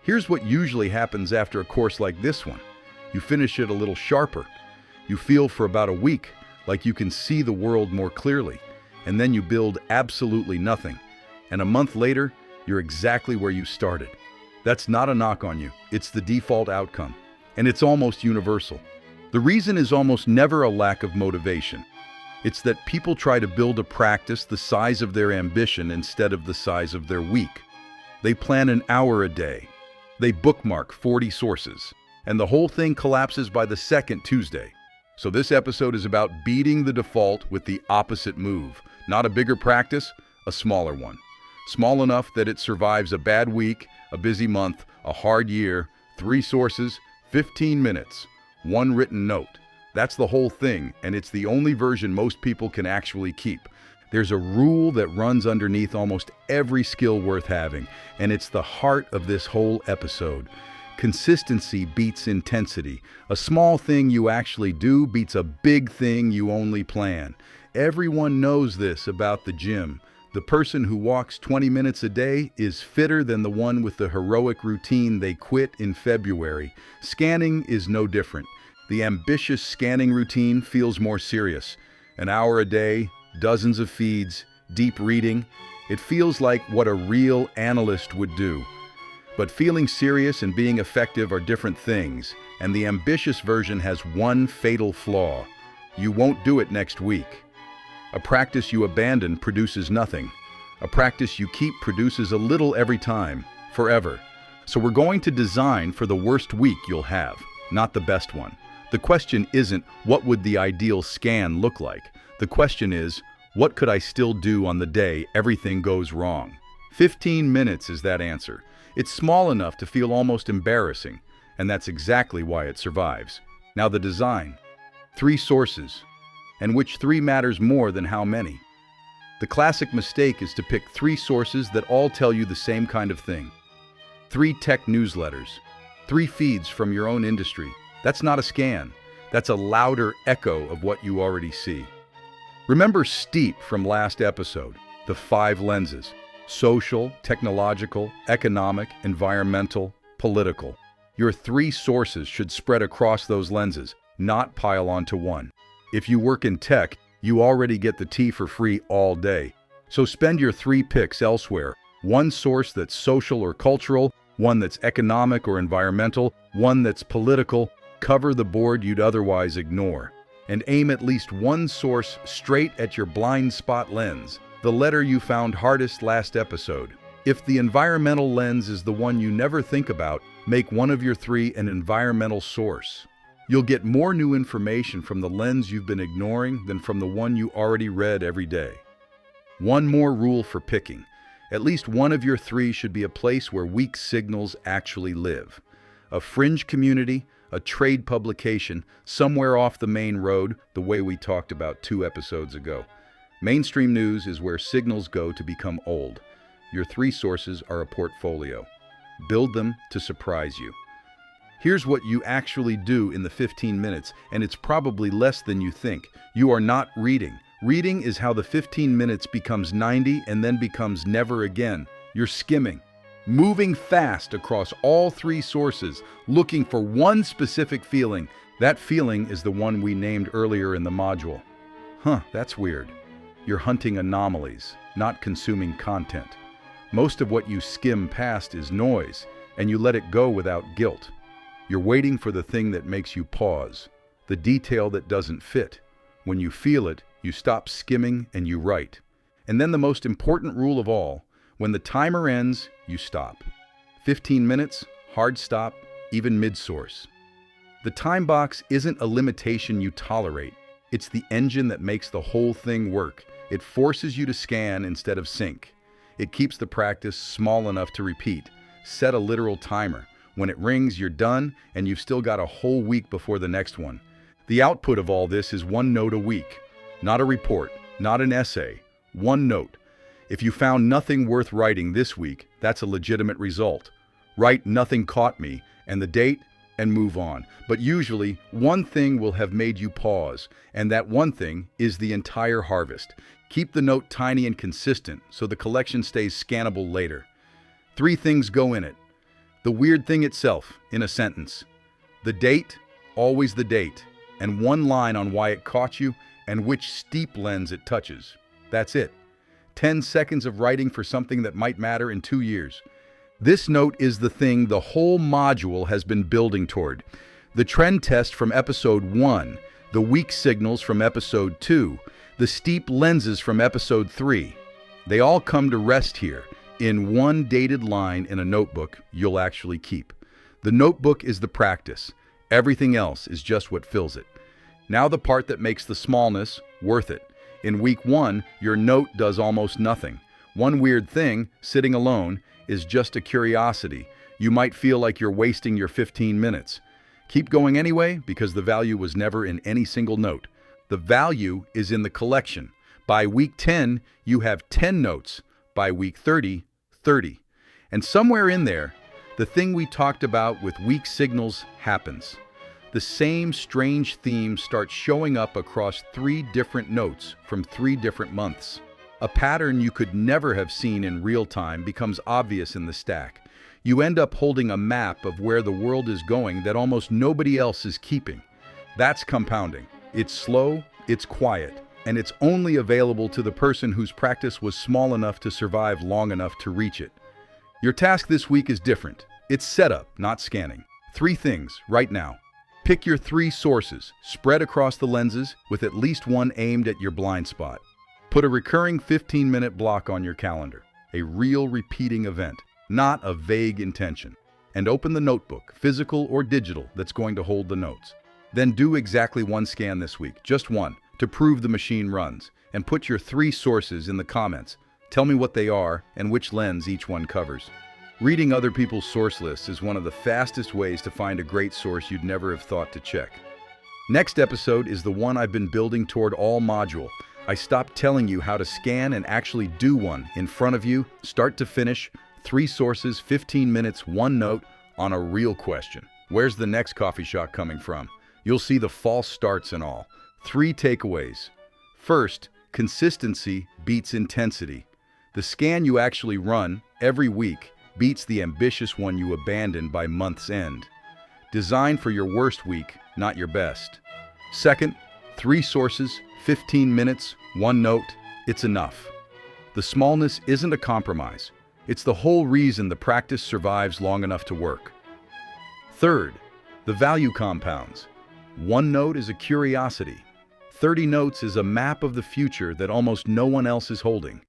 Here's what usually happens after a course like this one. You finish it a little sharper. You feel for about a week like you can see the world more clearly, and then you build absolutely nothing. And a month later, you're exactly where you started. That's not a knock on you. It's the default outcome, and it's almost universal. The reason is almost never a lack of motivation. It's that people try to build a practice the size of their ambition instead of the size of their week. They plan an hour a day. They bookmark 40 sources, and the whole thing collapses by the second Tuesday. So this episode is about beating the default with the opposite move. Not a bigger practice, a smaller one. Small enough that it survives a bad week, a busy month, a hard year, 3 sources, 15 minutes, 1 written note. That's the whole thing, and it's the only version most people can actually keep. There's a rule that runs underneath almost every skill worth having, and it's the heart of this whole episode. Consistency beats intensity. A small thing you actually do beats a big thing you only plan. Everyone knows this about the gym. The person who walks 20 minutes a day is fitter than the one with the heroic routine they quit in February. Scanning is no different. The ambitious scanning routine feels more serious. An hour a day, dozens of feeds, deep reading. It feels like what a real analyst would do. But feeling serious and being effective are different things, and the ambitious version has one fatal flaw. You won't do it next week. A practice you abandon produces nothing. A practice you keep produces a little every time, forever. So we're going to design for the worst week you'll have, not the best one. The question isn't, what would the ideal scan look like? The question is, what could I still do on the day everything goes wrong? 15 minutes is that answer. It's small enough to feel almost embarrassing, and that's exactly why it survives. Now the design. 3 sources. And which 3 matters more than how many? The classic mistake is to pick 3 sources that all tell you the same kind of thing. 3 tech newsletters. 3 feeds from your own industry. That's not a scan. That's a louder echo of what you already see. Remember STEEP from last episode, the 5 lenses. Social, technological, economic, environmental, political. Your 3 sources should spread across those lenses, not pile onto one. If you work in tech, you already get the tea for free all day. So spend your 3 picks elsewhere. 1 source that's social or cultural, 1 that's economic or environmental, 1 that's political. Cover the board you'd otherwise ignore. And aim at least 1 source straight at your blind spot lens. The letter you found hardest last episode. If the environmental lens is the one you never think about, make one of your 3 an environmental source. You'll get more new information from the lens you've been ignoring than from the one you already read every day. One more rule for picking. At least one of your 3 should be a place where weak signals actually live. A fringe community, a trade publication, somewhere off the main road, the way we talked about 2 episodes ago. Mainstream news is where signals go to become old. Your 3 sources are a portfolio. Build them to surprise you. Here's what you actually do in the 15 minutes, and it's probably less than you think. You are not reading. Reading is how the 15 minutes becomes 90 and then becomes never again. You're skimming. Moving fast across all 3 sources, looking for one specific feeling. That feeling is the one we named earlier in the module. That's weird. You're hunting anomalies, not consuming content. Most of what you skim past is noise, and you let it go without guilt. You're waiting for the thing that makes you pause, the detail that doesn't fit. When you feel it, you stop skimming and you write. And then the most important rule of all, when the timer ends, you stop. 15 minutes, hard stop, even mid-source. The time box isn't a limitation you tolerate. It's the engine that makes the whole thing work. It forces you to scan instead of sync. It keeps the practice small enough to repeat. Set a literal timer. When it rings, you're done, and you've still got a whole week before the next one. The output of all this is 1 note a week. Not a report, not an essay. 1 note. If you found nothing worth writing this week, that's a legitimate result. Write "nothing caught me" and the date and move on. But usually, one thing will have made you pause, and that one thing is the entire harvest. Keep the note tiny and consistent so the collection stays scannable later. 3 things go in it. The weird thing itself, in a sentence. The date, always the date, and one line on why it caught you and which steep lens it touches. That's it. 10 seconds of writing for something that might matter in 2 years. This note is the thing the whole module has been building toward. The trend test from episode 1, the weak signals from episode 2, the steep lenses from episode 3. They all come to rest here, in one dated line in a notebook you'll actually keep. The notebook is the practice. Everything else is just what fills it. Now the part that makes the smallness worth it. In week 1, your note does almost nothing. One weird thing, sitting alone, is just a curiosity. You might feel like you're wasting your 15 minutes. Keep going anyway, because the value was never in any single note. The value is in the collection. By week 10, you have 10 notes. By week 30, 30. And somewhere in there, the thing we talked about with weak signals happens. The same strange theme starts showing up across 3 different notes from 3 different months. A pattern you could never have seen in real time becomes obvious in the stack. You end up holding a map of where the world is going that almost nobody else is keeping. That's compounding. It's slow, it's quiet, and it's only available to the person whose practice was small enough to survive long enough to reach it. Your task this week is different. It's setup, not scanning. 3 things, right now. Pick your 3 sources, spread across the lenses, with at least one aimed at your blind spot. Put a recurring 15-minute block on your calendar, a real repeating event, not a vague intention. And open the notebook, physical or digital, that's going to hold the notes. Then do exactly 1 scan this week, just 1, to prove the machine runs. And put your 3 sources in the comments. Tell me what they are and which lens each one covers. Reading other people's source lists is one of the fastest ways to find a great source you'd never have thought to check. Next episode is the one I've been building toward all module. I stopped telling you how to scan and actually do one in front of you, start to finish, 3 sources, 15 minutes, 1 note on a real question. Where's the next coffee shop coming from? You'll see the false starts and all. 3 takeaways. First, consistency beats intensity. The scan you actually run every week beats the ambitious one you abandon by month's end. Designed for your worst week, not your best. Second, 3 sources, 15 minutes, 1 note, it's enough. The smallness isn't a compromise. It's the whole reason the practice survives long enough to work. Third, the value compounds. 1 note is a curiosity. 30 notes is a map of the future that almost no one else is holding.